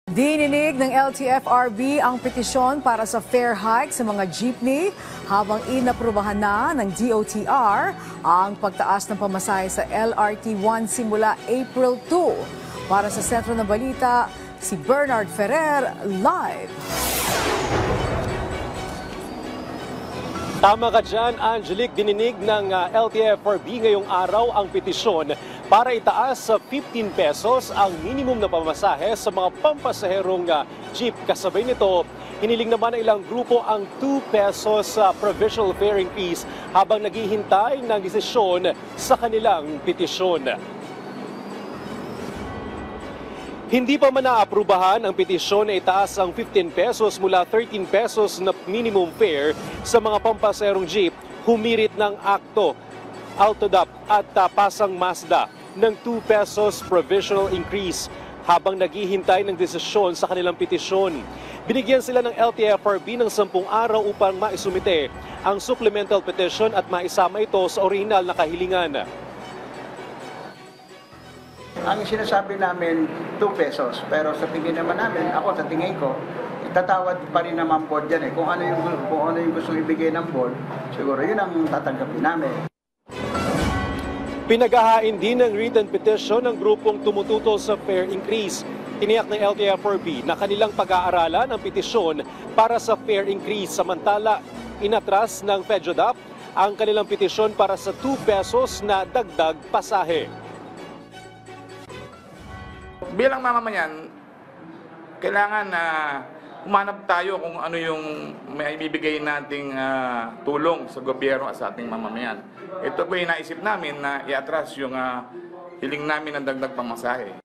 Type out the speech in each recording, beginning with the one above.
Dininig ng LTFRB ang petisyon para sa fare hike sa mga jeepney habang inaprubahan na ng DOTR ang pagtaas ng pamasahe sa LRT1 simula April 2. Para sa Sentro ng Balita, si Bernard Ferrer live. Tama ka dyan, Angelique. Dininig ng LTFRB ngayong araw ang petisyon para itaas sa 15 pesos ang minimum na pamasahe sa mga pampasaherong jeep. Kasabay nito, hiniling naman ng ilang grupo ang 2 pesos provisional fare increase habang naghihintay ng desisyon sa kanilang petisyon. Hindi pa man naaprubahan ang petisyon na itaas ang 15 pesos mula 13 pesos na minimum fare sa mga pampaserong jeep, humirit ng ACTO, Autodap at Pasang Mazda ng 2 pesos provisional increase habang naghihintay ng desisyon sa kanilang petisyon. Binigyan sila ng LTFRB ng 10 araw upang maisumite ang supplemental petition at maisama ito sa orihinal na kahilingan. Ang sinasabi namin 2 pesos, pero sa tingin naman namin, ako sa tingin ko, itatawad pa rin naman board yan eh. Kung ano yung gusto ibigay ng board, siguro yun ang tatanggapin namin. Pinaghahain din ng written petition ng grupong tumututol sa fare increase. Tiniyak ng LTFRB na kanilang pag-aaralan ang petisyon para sa fare increase. Samantala, inatras ng FEDJODAP ang kanilang petisyon para sa 2 pesos na dagdag pasahe. Bilang mamamayan, kailangan na humanap tayo kung ano yung may ibibigay nating tulong sa gobyerno at sa ating mamamayan. Ito po yung naisip namin na i-atras yung hiling namin ng dagdag pamasahe.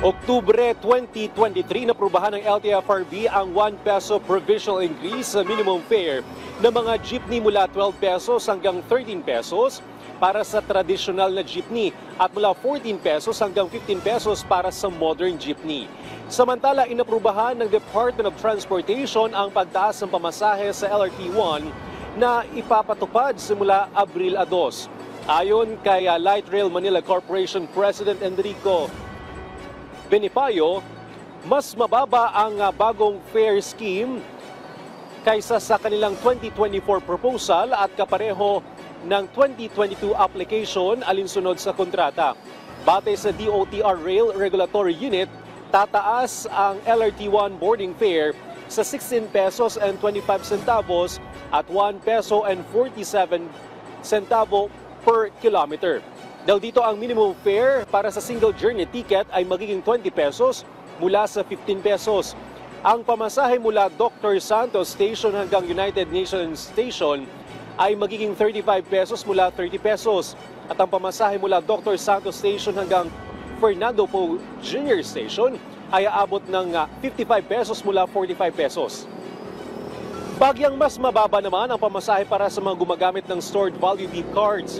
Oktubre 2023, naprubahan ng LTFRB ang 1 peso provisional increase sa minimum fare ng mga jeepney mula 12 pesos hanggang 13 pesos para sa traditional na jeepney at mula 14 pesos hanggang 15 pesos para sa modern jeepney. Samantala, inaprubahan ng Department of Transportation ang pagtaas ng pamasahe sa LRT1 na ipapatupad simula Abril 2. Ayon kay Light Rail Manila Corporation President Enrico Benipayo, mas mababa ang bagong fare scheme kaysa sa kanilang 2024 proposal at kapareho ng 2022 application alinsunod sa kontrata. Batay sa DOTR Rail Regulatory Unit, tataas ang LRT1 boarding fare sa 16 pesos and 25 centavos at 1 peso and 47 centavo per kilometer. Dahil dito ang minimum fare para sa single journey ticket ay magiging 20 pesos mula sa 15 pesos. Ang pamasahe mula Dr. Santos Station hanggang United Nations Station ay magiging 35 pesos mula 30 pesos. At ang pamasahe mula Dr. Santos Station hanggang Fernando Poe Jr. Station ay aabot ng 55 pesos mula 45 pesos. Bagyang mas mababa naman ang pamasahe para sa mga gumagamit ng stored value beep cards,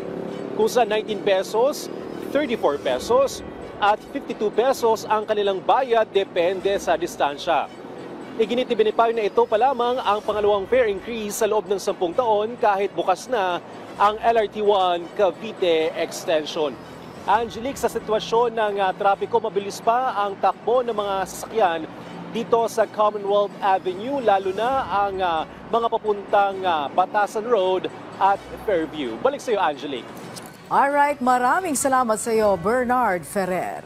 kung sa 19 pesos, 34 pesos at 52 pesos ang kanilang bayad depende sa distansya. Iginit ni Benipayo na ito pa lamang ang pangalawang fare increase sa loob ng 10 taon kahit bukas na ang LRT1 Cavite Extension. Angelique, sa sitwasyon ng trapiko, mabilis pa ang takbo ng mga sasakyan dito sa Commonwealth Avenue, lalo na ang mga papuntang Batasan Road at Fairview. Balik sa iyo, Angelique. Alright, maraming salamat sa iyo, Bernard Ferrer.